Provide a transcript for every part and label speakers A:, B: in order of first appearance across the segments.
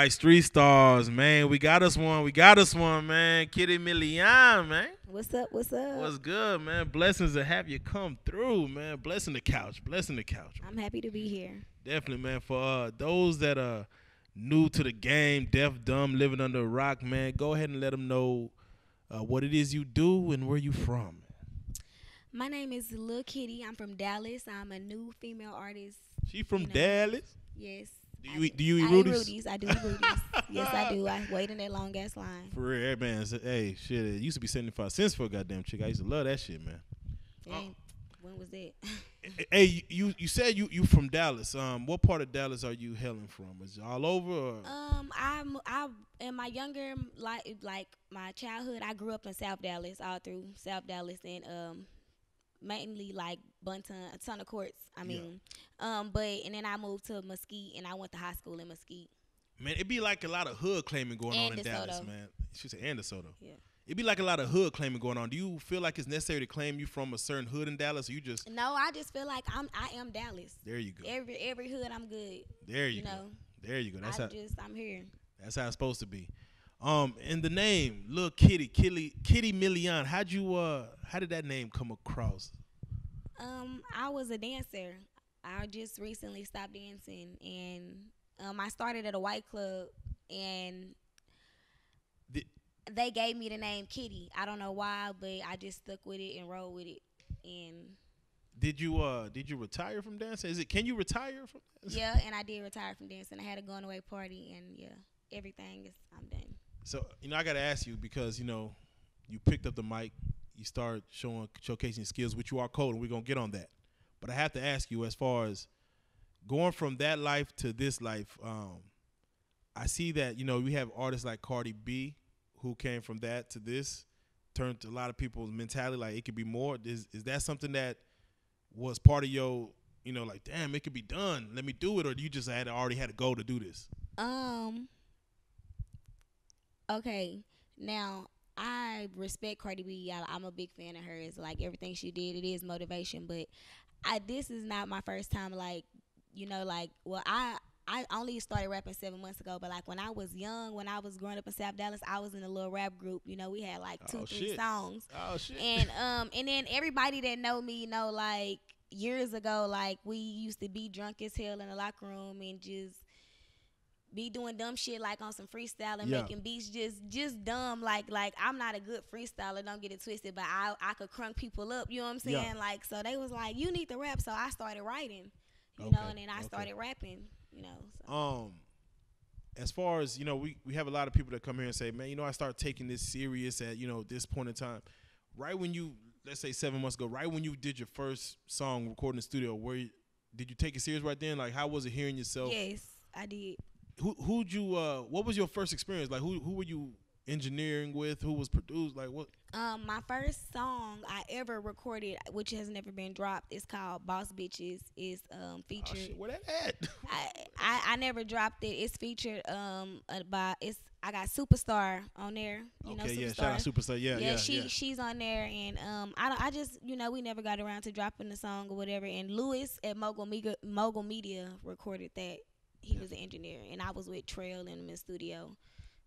A: right, Street Stars, man. We got us one. We got us one, man. Kitty Millian, man.
B: What's up? What's up?
A: What's good, man? Blessings to have you come through, man. Blessing the couch. Blessing the couch.
B: I'm happy to be here.
A: Definitely, man. For those that are new to the game, deaf, dumb, living under a rock, man, go ahead and let them know what it is you do and where you from.
B: My name is Lil Kitty. I'm from Dallas. I'm a new female artist.
A: She from Dallas?
B: Yes.
A: Do you eat
B: I
A: Rudy's?
B: Rudy's. I do eat Rudy's. Yes, I do. I wait in that long ass line.
A: For real, man. Hey, shit, it used to be 75 cents for a goddamn chick. I used to love that shit, man.
B: When was that?
A: Hey, you said you from Dallas. What part of Dallas are you hailing from? Is it all over? Or?
B: I in my younger like my childhood, I grew up in South Dallas, all through South Dallas, and mainly like Bunton, a ton of courts. But and then I moved to Mesquite, and I went to high school in Mesquite.
A: Man, it'd be like a lot of hood claiming going on in
B: DeSoto.
A: Dallas, man. She said and DeSoto.
B: Yeah.
A: It'd be like a lot of hood claiming going on. Do you feel like it's necessary to claim you from a certain hood in Dallas, or you just?
B: No, I just feel like I am Dallas.
A: There you go.
B: Every hood I'm good.
A: There you go. There you go.
B: I'm here.
A: That's how it's supposed to be. And the name, Lil Kitty Millian. How did that name come across?
B: I was a dancer. I just recently stopped dancing, and I started at a white club, and they gave me the name Kitty. I don't know why, but I just stuck with it and rolled with it. And
A: did you retire from dancing? Can you retire from dancing?
B: Yeah, and I did retire from dancing. I had a going away party, and yeah, I'm done.
A: So I got to ask you, because you picked up the mic, you start showcasing skills, which you are cold, and we're gonna get on that. But I have to ask you, as far as going from that life to this life, I see that we have artists like Cardi B, who came from that to this, turned to a lot of people's mentality like it could be more. Is that something that was part of your, like, damn, it could be done, let me do it, or you just already had a goal to do this?
B: Okay, now I respect Cardi B. I'm a big fan of hers. Like, everything she did, it is motivation. But this is not my first time. I only started rapping 7 months ago. But like when I was young, when I was growing up in South Dallas, I was in a little rap group. We had like 2-3 songs.
A: Oh shit.
B: And then everybody that know me, like years ago, like we used to be drunk as hell in the locker room and just be doing dumb shit like on some freestyle and making beats just dumb. Like I'm not a good freestyler, don't get it twisted, but I could crunk people up, you know what I'm saying?
A: Yeah.
B: Like, so they was like, you need to rap, so I started writing, and then I started rapping, so.
A: As far as, we have a lot of people that come here and say, man, I start taking this serious at, this point in time. Right when you, let's say 7 months ago, right when you did your first song recording in the studio, did you take it serious right then? Like, how was it hearing yourself?
B: Yes, I did.
A: What was your first experience? Like, who were you engineering with? Who was produced? Like, what?
B: My first song I ever recorded, which has never been dropped, is called Boss Bitches. Is featured.
A: Oh, shit, where that at?
B: I never dropped it. It's featured I got Superstar on there. You know Superstar?
A: Yeah, shout out Superstar. Yeah.
B: She's on there, and I just we never got around to dropping the song or whatever. And Lewis at Mogul Media recorded that. He was an engineer, and I was with Trail in the studio.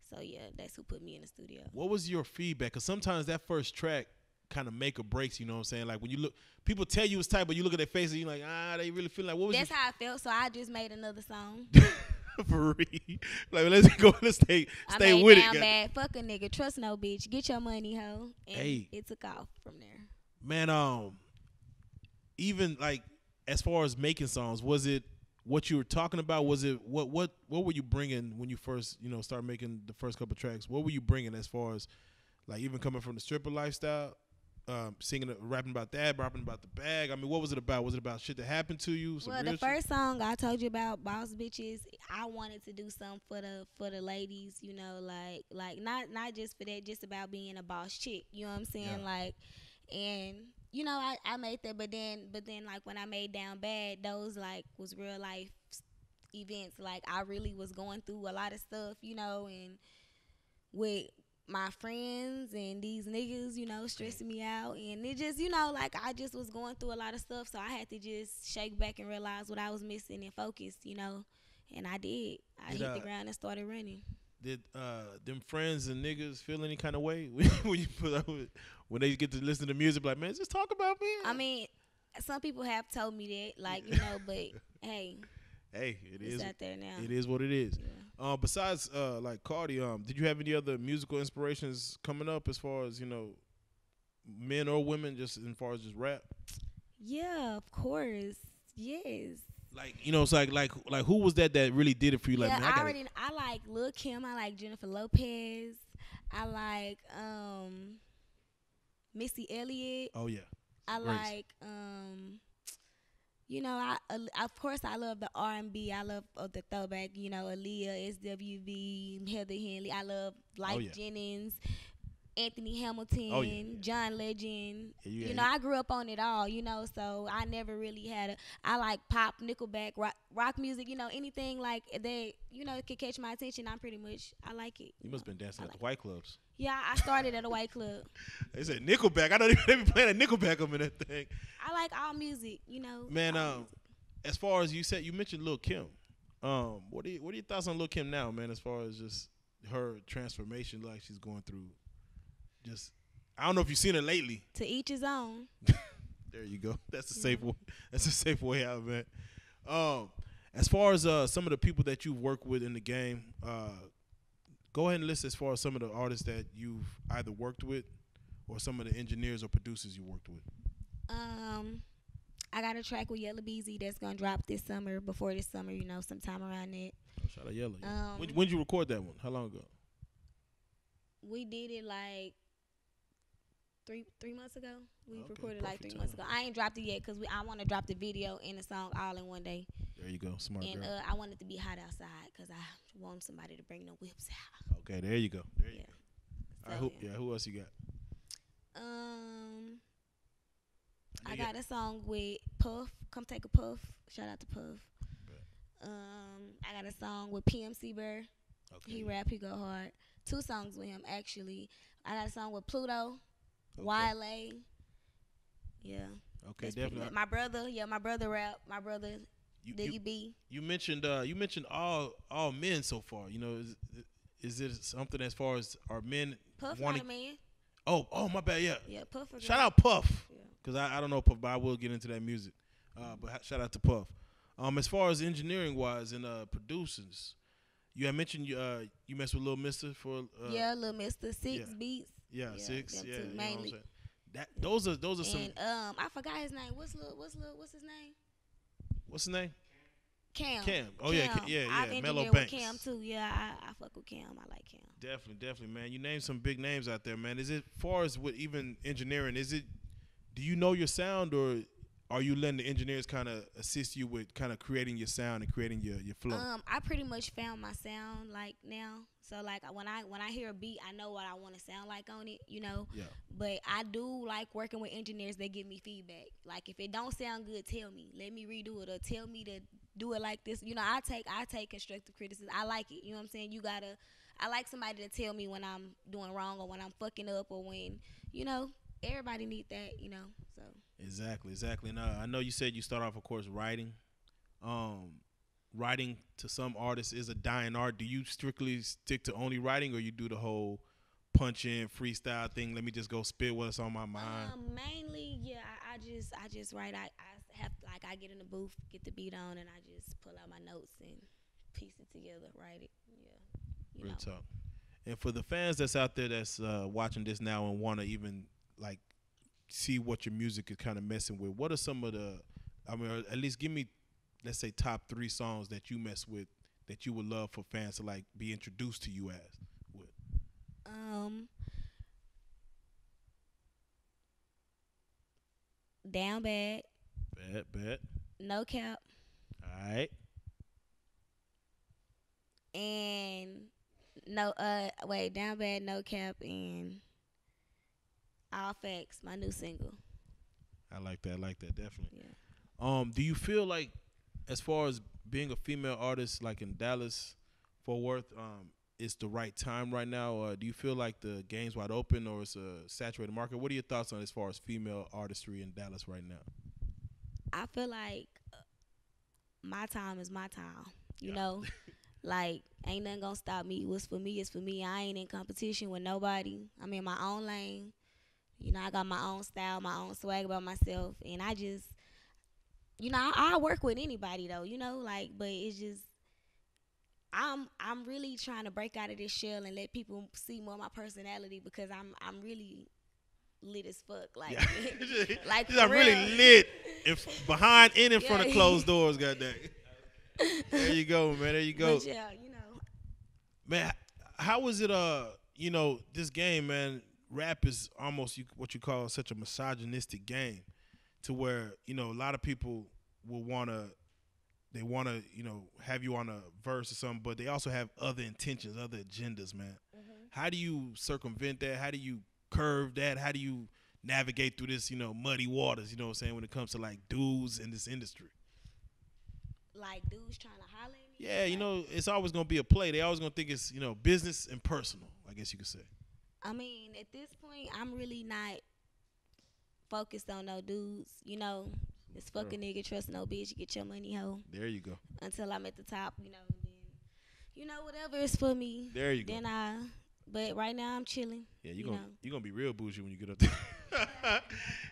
B: So yeah, that's who put me in the studio.
A: What was your feedback? Because sometimes that first track kind of make or breaks, you know what I'm saying? Like, when you look, people tell you it's tight, but you look at their face and you're like, they really feel like, what was
B: That's how I felt, so I just made another song.
A: For real. Like, let's stay with it.
B: I made Down Bad, fuck a nigga, trust no bitch, get your money, ho. And it took off from there.
A: Man, even like, as far as making songs, was it what you were talking about? Was it what were you bringing when you first started making the first couple tracks? What were you bringing as far as, like, even coming from the stripper lifestyle, singing, rapping about that, rapping about the bag? I mean, what was it about? Was it about shit that happened to you?
B: Well, the first song I told you about, Boss Bitches, I wanted to do something for the ladies, like not just for that, just about being a boss chick. You know what I'm saying?
A: Yeah.
B: Like, and I made that, but then like when I made Down Bad, those like was real life events. Like, I really was going through a lot of stuff, and with my friends and these niggas, stressing me out, and it just, like I just was going through a lot of stuff, so I had to just shake back and realize what I was missing and focus, and I did. I hit the ground and started running.
A: Did them friends and niggas feel any kind of way when you put up with, when they get to listen to music? Like, man, just talk about me.
B: I mean, some people have told me that, like, but hey, it's out there now.
A: It is what it is.
B: Yeah.
A: Besides like Cardi, did you have any other musical inspirations coming up as far as men or women, just as far as just rap?
B: Yeah, of course. Yes.
A: Like it's like who was that really did it for you? Like,
B: yeah,
A: man,
B: I like Lil Kim. I like Jennifer Lopez. I like Missy Elliott.
A: Oh yeah.
B: I
A: Great.
B: like of course I love the R&B. I love the throwback. Aaliyah, SWV, Heather Henley. I love Lyfe Jennings, Anthony Hamilton, John Legend. I grew up on it all, so I never really had I like pop, Nickelback, rock music, anything like that, it could catch my attention. I like it.
A: You must have been dancing at the white clubs.
B: Yeah, I started at a white club.
A: They said Nickelback. I know they be playing a Nickelback up in that thing.
B: I like all music,
A: Man, as far as you mentioned Lil Kim. What are your thoughts on Lil Kim now, man, as far as just her transformation like she's going through? Just, I don't know if you've seen her lately.
B: To each his own.
A: There you go. That's a safe way. That's a safe way out, man. As far as some of the people that you've worked with in the game, go ahead and list as far as some of the artists that you've either worked with, or some of the engineers or producers you worked with.
B: I got a track with Yella Beezy that's gonna drop this summer. Before this summer, sometime around that.
A: Oh, shout out Yella. When did you record that one? How long ago?
B: We did it like three months ago. We recorded like 3 months ago. I ain't dropped it yet because I want to drop the video and the song all in one day.
A: There you go, smart girl.
B: And I want it to be hot outside because I want somebody to bring the whips out.
A: Okay, there you go. There you go. All right, who else you got?
B: I got a song with Puff. Come take a puff. Shout out to Puff. I got a song with PMC Burr. Okay. He rap, he go hard. 2 songs with him actually. I got a song with Pluto. Wale. Yeah.
A: Okay, definitely.
B: My brother rap. My brother Diggy B.
A: You mentioned all men so far. Is it something as far as our men
B: Puff
A: wanting?
B: Not a man.
A: Oh, my bad. Yeah.
B: Yeah, Puff.
A: Shout out Puff. Because I don't know Puff, but I will get into that music. But shout out to Puff. As far as engineering wise and producers, you had mentioned you messed with Lil Mister for
B: Lil Mister 6 beats.
A: Yeah, 6. Yeah,
B: mainly.
A: Those are some.
B: And I forgot his name. What's his name?
A: What's his name?
B: Cam.
A: Oh
B: Cam.
A: yeah.
B: I've
A: Mellow
B: engineered
A: Banks.
B: with Cam too. Yeah, I fuck with Cam. I like Cam.
A: Definitely, man. You named some big names out there, man. Is it far as with even engineering? Do you know your sound, or are you letting the engineers kind of assist you with kind of creating your sound and creating your flow?
B: I pretty much found my sound like now. So like when I hear a beat, I know what I want to sound like on it,
A: Yeah.
B: But I do like working with engineers. They give me feedback. Like if it don't sound good, tell me. Let me redo it, or tell me to do it like this. I take constructive criticism. I like it. You know what I'm saying? I like somebody to tell me when I'm doing wrong or when I'm fucking up or when, everybody need that, so.
A: Exactly. And I know you said you start off, of course, writing. Writing to some artists is a dying art. Do you strictly stick to only writing, or you do the whole punch in freestyle thing? Let me just go spit what's on my mind.
B: Mainly, yeah. I just write. I get in the booth, get the beat on, and I just pull out my notes and piece it together, write it. Yeah.
A: Real talk. And for the fans that's out there that's watching this now and want to even like see what your music is kind of messing with, what are some of the, at least give me, let's say, top 3 songs that you mess with that you would love for fans to like be introduced to you as with?
B: Down Bad.
A: Bad.
B: No Cap.
A: All right.
B: And Down Bad, No Cap, and All Facts, my new single.
A: I like that, definitely.
B: Yeah.
A: Do you feel like, as far as being a female artist, like in Dallas, Fort Worth, it's the right time right now? Or do you feel like the game's wide open, or it's a saturated market? What are your thoughts on as far as female artistry in Dallas right now?
B: I feel like my time is my time. You know, like ain't nothing gonna stop me. What's for me is for me. I ain't in competition with nobody. I'm in my own lane. You know, I got my own style, my own swag about myself, and I just, you know, I work with anybody though. You know, like, but it's just I'm really trying to break out of this shell and let people see more of my personality because I'm really lit as fuck. Like,
A: yeah.
B: like
A: I'm really lit behind and in front of closed doors. Goddamn. There you go, man. There you go.
B: But yeah, you know,
A: man. How was it? You know, this game, man. Rap is almost what you call such a misogynistic game, to where you know a lot of people will wanna. They want to, you know, have you on a verse or something, but they also have other intentions, other agendas, man. Mm-hmm. How do you circumvent that? How do you curve that? How do you navigate through this, you know, muddy waters, you know what I'm saying, when it comes to, like, dudes in this industry?
B: Like dudes trying to holler at me?
A: Yeah, you know, it's always going to be a play. They always going to think it's, you know, business and personal, I guess you could say.
B: I mean, at this point, I'm really not focused on no dudes, you know. This fucking nigga trust no bitch. You get your money, hoe.
A: There you go.
B: Until I'm at the top, you know. Then, you know, whatever is for me.
A: There you go.
B: But right now I'm chilling.
A: Yeah, you're gonna be real bougie when you get up there.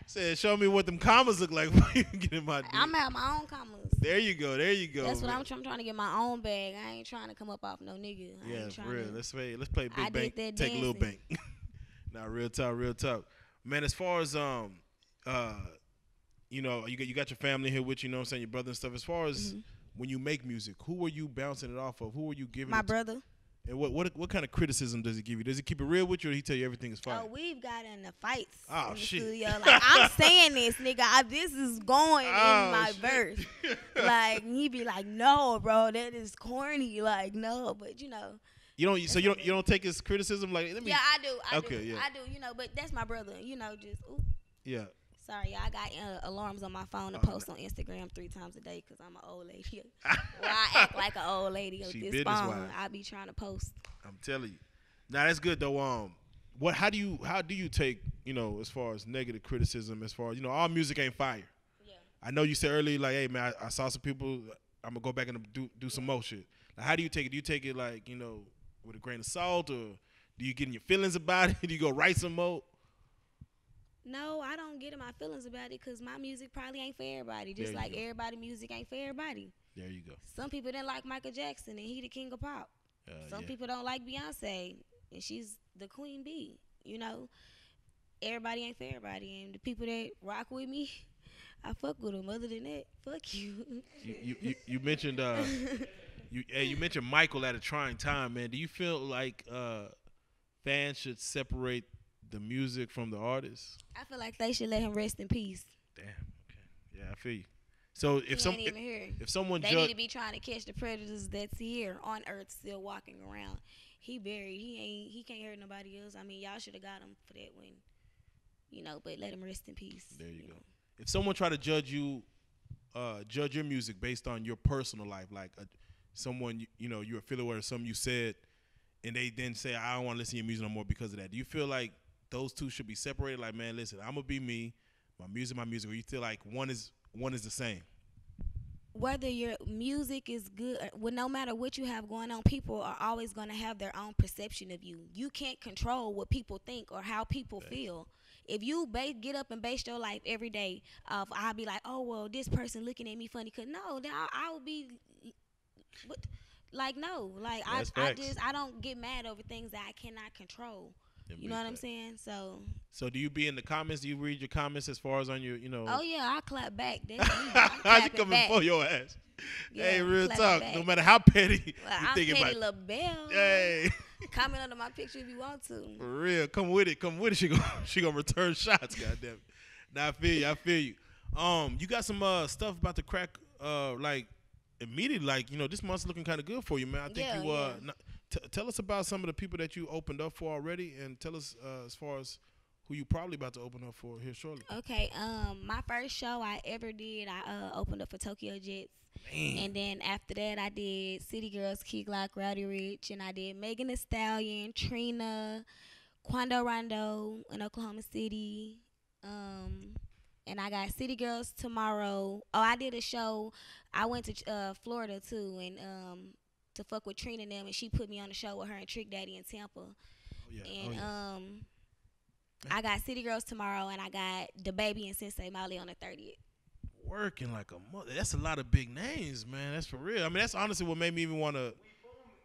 A: Said, show me what them commas look like before you get in my.
B: I'm at my own commas.
A: There you go. There you go.
B: That's what I'm trying to get my own bag. I ain't trying to come up off no nigga.
A: Yeah, for real. Let's play big bank. Take a little bank. Nah, real talk. Man, as far as you know, you got your family here with you, know what I'm saying, your brother and stuff. As far as when you make music, who are you bouncing it off of? Who are you giving
B: My brother.
A: And what kind of criticism does he give you? Does he keep it real with you, or he tell you everything is fine?
B: Oh, we've got in the fights in the
A: shit.
B: studio. Like, I'm saying this, nigga. This is going in my verse. Like, he be like, no, bro, that is corny. Like, no, but you know.
A: You don't take his criticism like. Let me.
B: Yeah, I do. I do. You know, but that's my brother. You know, just. Ooh.
A: Yeah.
B: Sorry, I got alarms on my phone to post on Instagram 3 times a day because I'm an old lady. Well, I act like an old lady with this phone. I be trying to post.
A: I'm telling you. Now that's good though. How do you take, you know, as far as negative criticism, as far as, you know, all music ain't fire. Yeah. I know you said earlier, like, hey man, I saw some people. I'm gonna go back and do some more shit. Now, how do you take it? Do you take it like, you know, with a grain of salt, or do you get in your feelings about it? Do you go write some more?
B: No, I don't get in my feelings about it because my music probably ain't for everybody. Just like everybody's music ain't for everybody.
A: There you go.
B: Some people didn't like Michael Jackson and he the king of pop. Some people don't like Beyonce and she's the queen bee. You know, everybody ain't for everybody. And the people that rock with me, I fuck with them. Other than that, fuck you.
A: You mentioned you mentioned Michael at a trying time, man. Do you feel like fans should separate the music from the artist?
B: I feel like they should let him rest in peace.
A: Damn. Okay. Yeah, I feel you. So if someone
B: they need to be trying to catch the predators that's here on Earth still walking around. He buried. He can't hurt nobody else. I mean, y'all should have got him for that when, you know. But let him rest in peace.
A: There you go. If someone try to judge your music based on your personal life, like someone you know you're affiliated with, something you said, and they then say I don't want to listen to your music no more because of that. Do you feel like those two should be separated? Like, man, listen, I'm gonna be me, my music, or you feel like one is the same?
B: Whether your music is good, well, no matter what you have going on, people are always gonna have their own perception of you. You can't control what people think or how people feel. If you get up and base your life every day of, I'll be like, oh well, this person looking at me funny, cause no, then I will be, what? Like no, like I don't get mad over things that I cannot control. You know what I'm saying? So
A: do you be in the comments? Do you read your comments as far as on your, you know?
B: Oh yeah, I clap back.
A: How's you coming for your ass? Yeah, hey, real talk.
B: Back.
A: No matter how petty
B: I'm
A: thinking
B: petty
A: about.
B: LaBelle.
A: Hey.
B: Comment under my picture if you want to.
A: For real, come with it. She gonna return shots. Goddamn it. Now I feel you. You got some stuff about to crack like immediately. Like, you know, this month's looking kind of good for you, man. I think tell us about some of the people that you opened up for already, and tell us as far as who you probably about to open up for here shortly.
B: Okay, my first show I ever did, I opened up for Tokyo Jets. Man. And then after that, I did City Girls, Key Glock, Rowdy Rich, and I did Megan Thee Stallion, Trina, Quando Rondo in Oklahoma City. and I got City Girls tomorrow. Oh, I did a show. I went to Florida too, and to fuck with Trina and them, and she put me on the show with her and Trick Daddy in Tampa.
A: Oh yeah.
B: And
A: Oh yeah.
B: I got City Girls tomorrow, and I got the Baby and Sensei Molly on the 30th.
A: Working like a mother. That's a lot of big names, man. That's for real. I mean, that's honestly what made me even want to.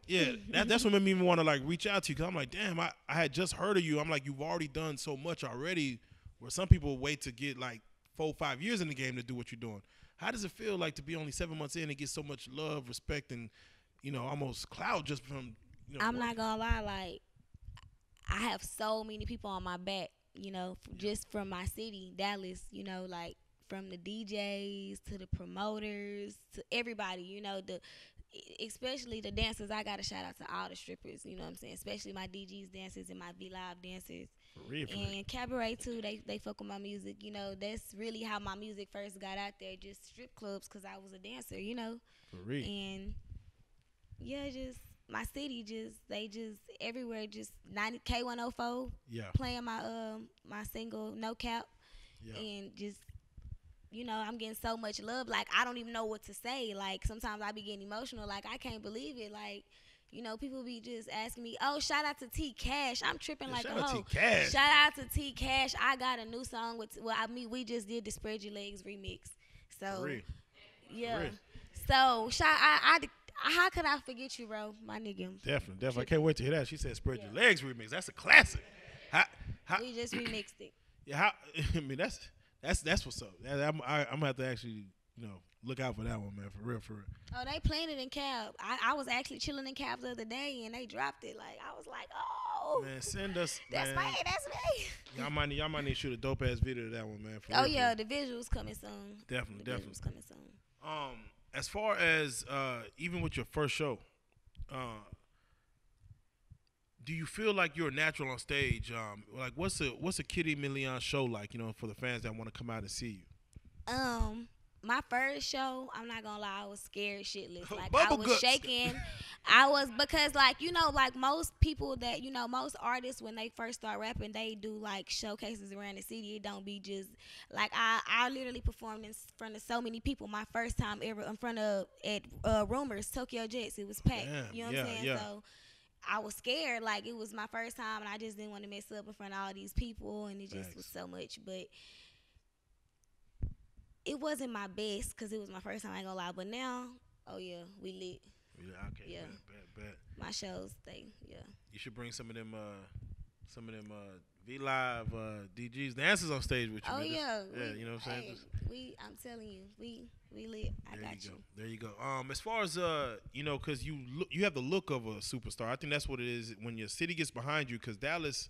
A: Yeah, that's what made me even want to like reach out to you, because I'm like, damn, I had just heard of you. I'm like, you've already done so much already, where some people wait to get like 4 or 5 years in the game to do what you're doing. How does it feel like to be only 7 months in and get so much love, respect, and almost clout just from
B: I'm
A: working?
B: not gonna lie, like I have so many people on my back, just from my city, Dallas, like from the DJs to the promoters to everybody, especially the dancers. I got to shout out to all the strippers, you know what I'm saying? Especially my DGs dancers and my V-Live dancers.
A: For real, for real.
B: And Cabaret too, they fuck with my music. That's really how my music first got out there, just strip clubs, because I was a dancer.
A: For real.
B: And yeah, just my city, they everywhere, just 90 K104
A: Yeah.
B: playing my single No Cap.
A: Yeah.
B: And just I'm getting so much love, like I don't even know what to say. Like sometimes I be getting emotional, like I can't believe it. Like people be just asking me, oh, shout out to T Cash. I'm tripping like a
A: Shout out
B: hoe.
A: T Cash.
B: Shout out to T Cash. I got a new song with we just did the Spread Your Legs remix.
A: For
B: So
A: real.
B: yeah.
A: For real.
B: So how could I forget you, bro? My nigga.
A: Definitely. I can't wait to hear that. She said "Spread Your Legs" remix. That's a classic. How,
B: We just remixed it.
A: yeah. I mean, that's what's up. I'm gonna have to actually look out for that one, man. For real, for real.
B: Oh, they playing it in Cab. I was actually chilling in Cab the other day, and they dropped it. Like I was like, oh,
A: Man, send us.
B: that's
A: man.
B: me. That's me.
A: Y'all might need to shoot a dope ass video to that one, man. For
B: Oh
A: real,
B: yeah,
A: for
B: the visuals coming soon.
A: Definitely,
B: The
A: definitely.
B: visuals coming soon.
A: As far as even with your first show, do you feel like you're a natural on stage? Like what's a Kitty Millian show like? For the fans that want to come out and see you.
B: My first show, I'm not gonna lie, I was scared shitless. Like I
A: Bubble
B: was
A: guts.
B: shaking. I was, because like like most people that most artists, when they first start rapping, they do like showcases around the city. It don't be just like I literally performed in front of so many people. My first time ever in front of at Rumors Tokyo Jets. It was packed.
A: Damn,
B: You know what
A: yeah,
B: I'm saying?
A: yeah.
B: So I was scared. Like it was my first time, and I just didn't want to mess up in front of all these people, and it just
A: Thanks.
B: was so much. But it wasn't my best because it was my first time. I ain't gonna lie, but now, oh yeah, we lit.
A: Yeah, okay,
B: Yeah.
A: bet.
B: My shows, yeah.
A: You should bring some of them V-Live DGs dancers on stage with you.
B: Oh
A: man.
B: yeah,
A: Yeah, you know what I'm saying?
B: Hey, I'm telling you, we lit. I got you.
A: There you go. As far as because you have the look of a superstar. I think that's what it is when your city gets behind you. Because Dallas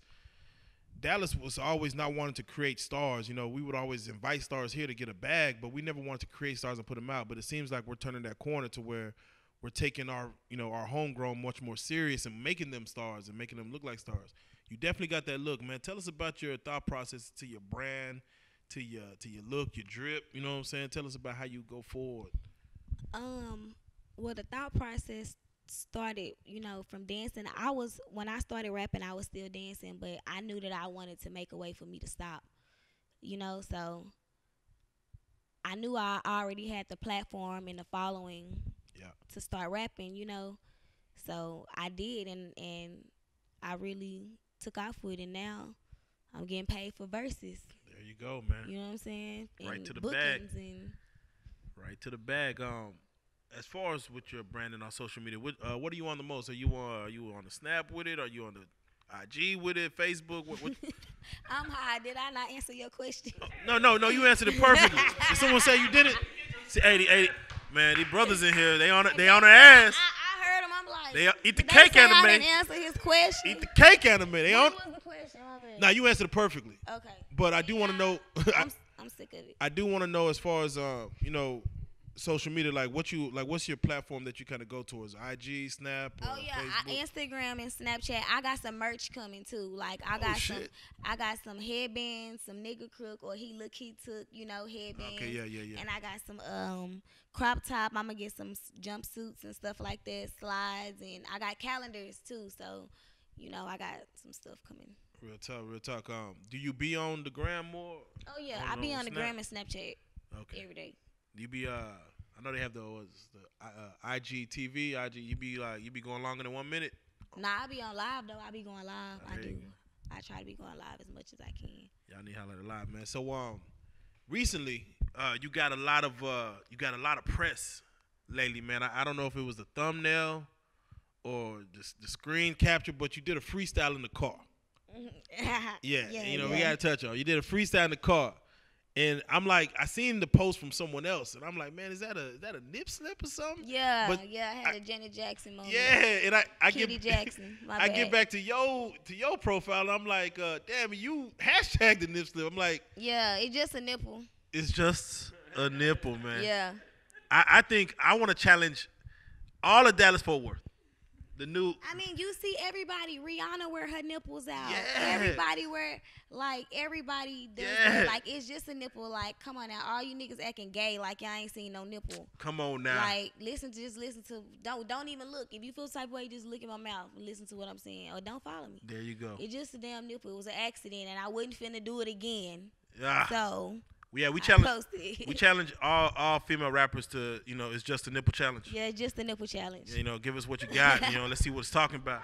A: was always not wanting to create stars. We would always invite stars here to get a bag, but we never wanted to create stars and put them out. But it seems like we're turning that corner to where we're taking our homegrown much more serious and making them stars and making them look like stars. You definitely got that look, man. Tell us about your thought process to your brand, to your look, your drip. You know what I'm saying? Tell us about how you go forward.
B: Well, the thought process started, from dancing. When I started rapping, I was still dancing, but I knew that I wanted to make a way for me to stop. So I knew I already had the platform and the following to start rapping, So I did, and I really took off with it. Now I'm getting paid for verses.
A: There you go, man.
B: You know what I'm saying?
A: Right
B: And
A: to the bag.
B: and
A: Right to the bag. As far as with your branding on social media, what are you on the most? Are you on the Snap with it? Are you on the IG with it? Facebook? What?
B: I'm high. Did I not answer your question?
A: No. You answered it perfectly. Did someone say you did it? See, 80. Man, these brothers in here, they on her ass.
B: I heard him. I'm like,
A: They eat the
B: did
A: cake
B: say
A: anime.
B: I didn't answer his question.
A: Eat the cake anime. They on.
B: What was the question? My bad.
A: Now you answered it perfectly.
B: Okay.
A: But I do want to know.
B: I'm sick of it.
A: I do want to know as far as social media, what's your platform that you kind of go towards? IG, Snap,
B: Oh yeah,
A: Facebook?
B: Instagram and Snapchat. I got some merch coming too. Like I got some headbands, some nigga crook or he took, headbands.
A: Okay, yeah.
B: And I got some crop top. I'm gonna get some jumpsuits and stuff like that, slides, and I got calendars too. So, I got some stuff coming.
A: Real talk, real talk. Do you be on the gram more?
B: Oh yeah, I be on the gram and Snapchat
A: Okay.
B: every day.
A: Do you be I know they have the IGTV. IG. You be going longer than 1 minute.
B: Nah, I be on live though. I be going live. I
A: There you
B: do.
A: go.
B: I try to be going live as much as I can.
A: Y'all need to highlight a lot, man. So recently, you got a lot of press lately, man. I don't know if it was the thumbnail or the screen capture, but you did a freestyle in the car. Yeah, we gotta touch on. You did a freestyle in the car, and I'm like, I seen the post from someone else, and I'm like, man, is that a nip slip or something?
B: Yeah, but I had a Janet Jackson moment.
A: Yeah, and I
B: Kitty Jackson.
A: I get back to your profile, and I'm like, damn, you hashtagged the nip slip. I'm like,
B: yeah, it's just a nipple.
A: It's just a nipple, man.
B: Yeah.
A: I think I want to challenge all of Dallas Fort Worth. The new.
B: I mean, you see everybody. Rihanna wear her nipples out.
A: Yeah.
B: Everybody wear everybody does
A: Yeah.
B: that. Like it's just a nipple. Like come on now, all you niggas acting gay like y'all ain't seen no nipple.
A: Come on now.
B: Like listen to. Don't even look. If you feel the type of way, just look at my mouth and listen to what I'm saying. Or don't follow me.
A: There you go.
B: It's just a damn nipple. It was an accident, and I wasn't finna do it again.
A: Yeah.
B: So.
A: Yeah, we challenge all female rappers to, it's just a nipple challenge.
B: Yeah, just a nipple challenge.
A: Give us what you got. Let's see what it's talking about.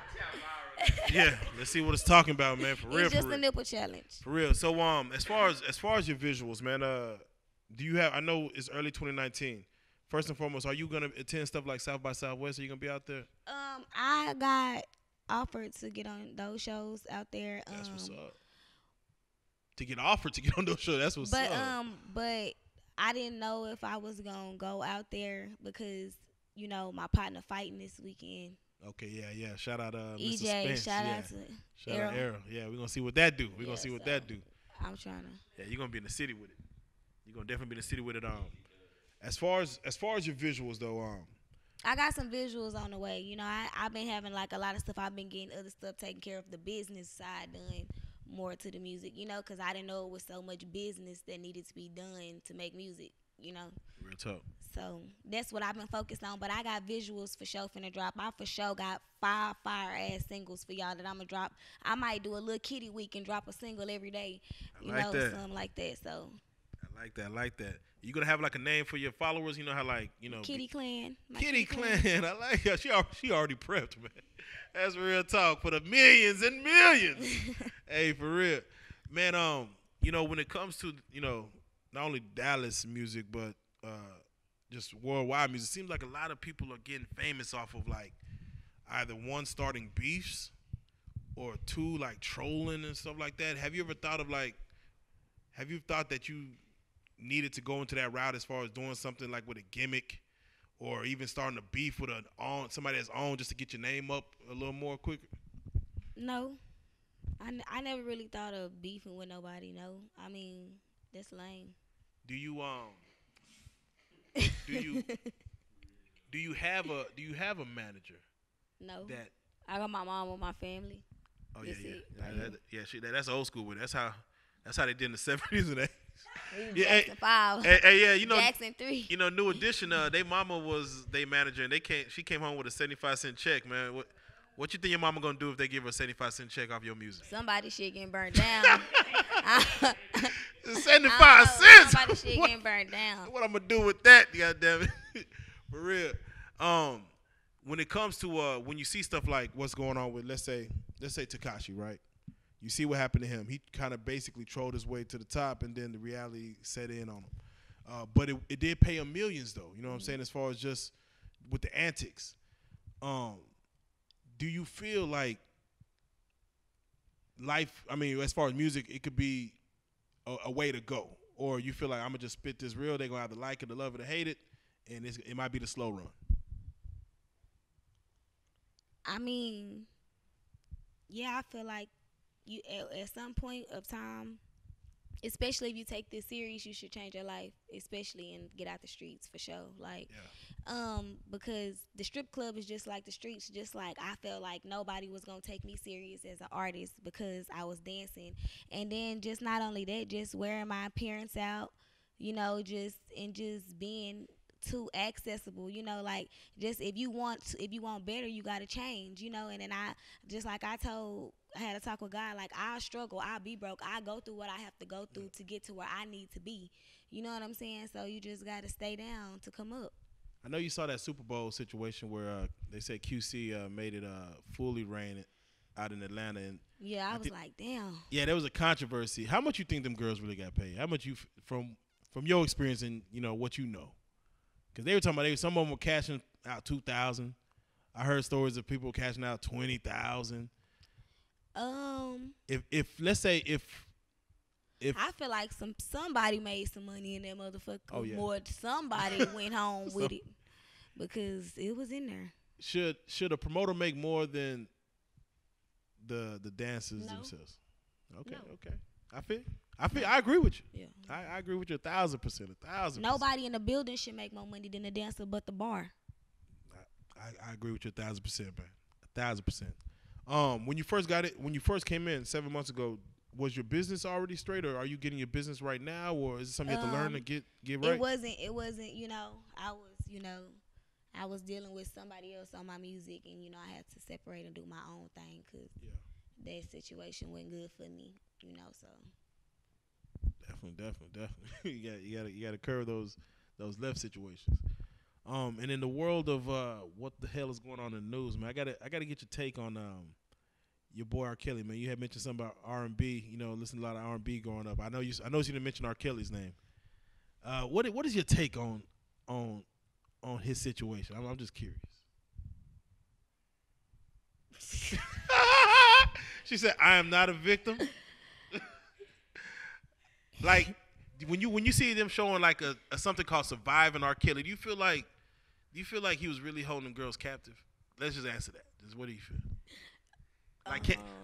A: Yeah, let's see what it's talking about, man. For real,
B: it's just a nipple challenge.
A: For real. So, as far as your visuals, man, do you have? I know it's early 2019. First and foremost, are you gonna attend stuff like South by Southwest? Are you gonna be out there?
B: I got offered to get on those shows out there.
A: That's what's up. To get offered to get on those shows, that's what's up.
B: But I didn't know if I was gonna go out there because my partner fighting this weekend.
A: Okay, yeah. Shout out
B: EJ.
A: Mr. Spence.
B: Shout out to Errol.
A: Yeah, we're gonna see what that do. We're gonna see what that do.
B: I'm trying to.
A: Yeah, you're gonna be in the city with it. You're gonna definitely be in the city with it. As far as your visuals though,
B: I got some visuals on the way. I've been having like a lot of stuff. I've been getting other stuff taken care of, the business side done more to the music, because I didn't know it was so much business that needed to be done to make music,
A: Real talk.
B: So that's what I've been focused on. But I got visuals for sure finna drop. I for sure got 5 fire-ass singles for y'all that I'm going to drop. I might do a little kitty week and drop a single every day, something like that. So
A: I like that. You gonna have like a name for your followers? You know how
B: Kitty Clan.
A: Kitty Clan. I like her. She already prepped, man. That's real talk for the millions and millions. Hey, for real, man. When it comes to not only Dallas music but just worldwide music, it seems like a lot of people are getting famous off of like either one starting beefs or two like trolling and stuff like that. Have you thought that you needed to go into that route as far as doing something like with a gimmick or even starting a beef with somebody that's on just to get your name up a little more quicker?
B: No. I never really thought of beefing with nobody, no. I mean, that's lame.
A: Do you have a manager?
B: No.
A: That
B: I got my mom with my family.
A: Oh
B: That's
A: yeah. That's old school with it. That's how they did in the 70s and 80s.
B: Jackson 5.
A: Hey,
B: Jackson 3.
A: New Edition. They mama was they manager, and she came home with a 75-cent check, man. What you think your mama gonna do if they give her a 75-cent check off your music?
B: Somebody shit getting burned down.
A: 75 cents.
B: Somebody shit getting burned down.
A: What I'm gonna do with that? Goddamn it, for real. When it comes to when you see stuff like what's going on with let's say Tekashi, right? You see what happened to him. He kind of basically trolled his way to the top, and then the reality set in on him. But it did pay him millions, though. You know what I'm saying? As far as just with the antics. Do you feel like life, as far as music, it could be a way to go? Or you feel like I'm going to just spit this real, they're going to either like it or love it or hate it, and it might be the slow run?
B: Yeah, I feel like you at some point of time, especially if you take this serious, you should change your life, especially and get out the streets for sure. Because the strip club is just like the streets. Just like I felt like nobody was gonna take me serious as an artist because I was dancing, and then just not only that, just wearing my appearance out, just being too accessible, you know, like just if you want better, you got to change, you know. And then I just like I had a talk with God, like I'll struggle, I'll be broke, I'll go through what I have to go through to get to where I need to be, you know what I'm saying? So you just got to stay down to come up.
A: I know you saw that Super Bowl situation where they said QC made it fully rain out in Atlanta, and
B: yeah, I was like, damn.
A: Yeah, there was a controversy. How much you think them girls really got paid? How much you from your experience and you know what you know? Because they were talking about some of them were cashing out $2,000. I heard stories of people cashing out $20,000. If let's say if
B: I feel like somebody made some money in that motherfucker.
A: Oh, yeah.
B: More somebody went home with it because it was in there.
A: Should a promoter make more than the dancers themselves? Okay,
B: No.
A: okay. I agree with you.
B: Yeah.
A: I agree with you 1,000%.
B: Nobody in the building should make more money than the dancer but the bar.
A: I agree with you 1,000%, man. 1,000%. When you first came in 7 months ago, was your business already straight, or are you getting your business right now, or is it something you have to learn to get right?
B: It wasn't, you know, I was dealing with somebody else on my music, and, you know, I had to separate and do my own thing because that situation wasn't good for me, you know, so.
A: Definitely. you got to curb those left situations. And in the world of what the hell is going on in the news, man, I gotta get your take on your boy R. Kelly, man. You had mentioned something about R&B. You know, listen to a lot of R&B growing up. I know you didn't mention R. Kelly's name. What is your take on his situation? I'm just curious. She said, "I am not a victim." Like when you see them showing like a something called Surviving R. Kelly, do you feel like he was really holding them girls captive? Let's just answer that. Just what do you feel?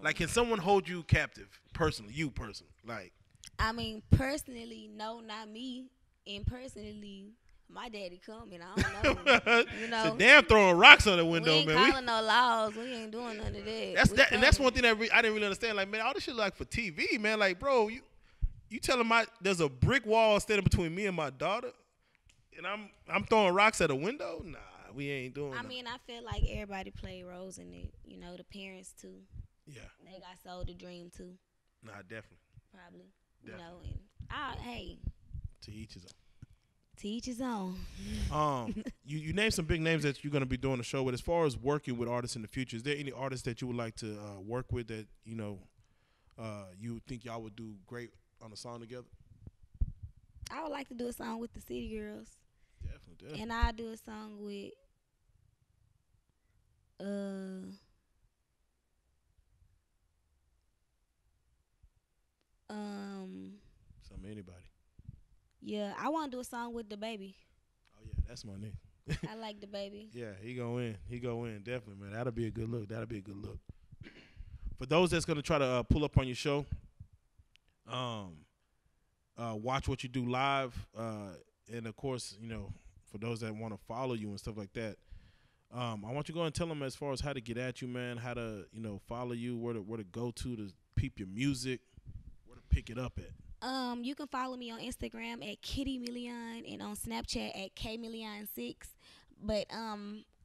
A: Like can someone hold you captive personally? You personally, like?
B: I mean, personally, no, not me. And personally, my daddy coming. I don't know. You know,
A: so damn throwing rocks on the window,
B: we ain't
A: man.
B: calling no laws. We ain't doing none of that.
A: And that's one thing that I didn't really understand. Like, man, all this shit like for TV, man. Like, bro, you telling there's a brick wall standing between me and my daughter, and I'm throwing rocks at a window? Nah, we ain't doing that.
B: I mean, I feel like everybody played roles in it. You know, the parents too.
A: Yeah.
B: They got sold a dream too.
A: Nah, definitely.
B: Probably.
A: Definitely.
B: You know, and hey.
A: To each his own.
B: To each his own.
A: You named some big names that you're gonna be doing a show with. As far as working with artists in the future, is there any artists that you would like to work with that you know you think y'all would do great on a song together?
B: I would like to do a song with the City Girls.
A: Definitely.
B: And I'll do a song with
A: anybody.
B: Yeah, I want to do a song with the Baby.
A: Oh yeah, that's my nigga.
B: I like the Baby.
A: Yeah, he go in, definitely, man. That'll be a good look. For those that's gonna try to pull up on your show, watch what you do live, and of course, you know, for those that want to follow you and stuff like that, I want you to go and tell them as far as how to get at you, man, how to follow you, where to go to peep your music, where to pick it up at.
B: You can follow me on Instagram at Kitty Millian and on Snapchat at KMillian6. But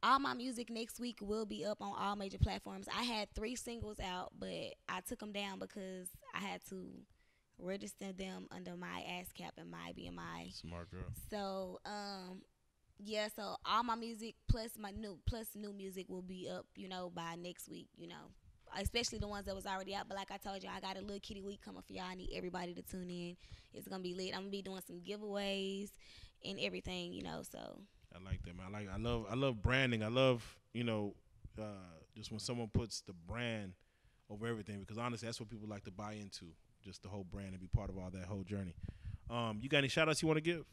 B: all my music next week will be up on all major platforms. I had 3 singles out, but I took them down because I had to register them under my ASCAP and my BMI.
A: Smart girl.
B: So yeah, so all my music plus new music will be up, by next week, especially the ones that was already out. But like I told you, I got a little kitty week coming for y'all. I need everybody to tune in. It's gonna be lit. I'm gonna be doing some giveaways and everything, so
A: I like that, man. I love branding. I love, just when someone puts the brand over everything, because honestly that's what people like to buy into, just the whole brand and be part of all that whole journey. You got any shout outs you want to give?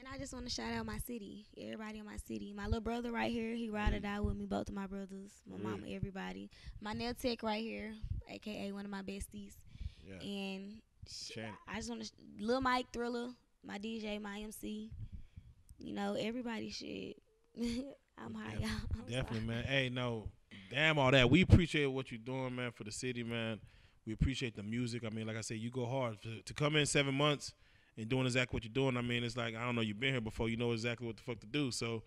B: And I just want to shout out my city, everybody in my city. My little brother right here, he ride or die with me, both of my brothers, my mama, everybody. My nail tech right here, a.k.a. one of my besties.
A: Yeah.
B: And I just want to, Lil Mike Thriller, my DJ, my MC, everybody shit. I'm high, y'all.
A: Definitely, man. Hey, no, damn all that. We appreciate what you're doing, man, for the city, man. We appreciate the music. I mean, like I said, you go hard. To come in 7 months and doing exactly what you're doing, I mean, it's like, I don't know, you've been here before, you know exactly what the fuck to do. So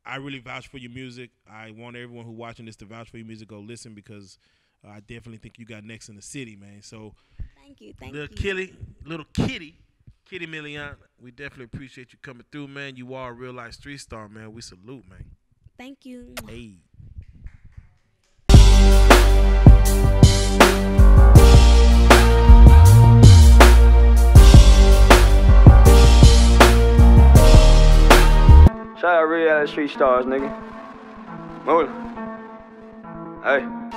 A: I really vouch for your music. I want everyone who watching this to vouch for your music. Go listen, because I definitely think you got next in the city, man. So
B: Thank you, thank
A: little
B: you.
A: little kitty Millian, we definitely appreciate you coming through, man. You are a real life street star, man. We salute, man.
B: Thank you.
A: Hey.
C: Shout out Reallyfe Street Stars, nigga. Moolah. Hey.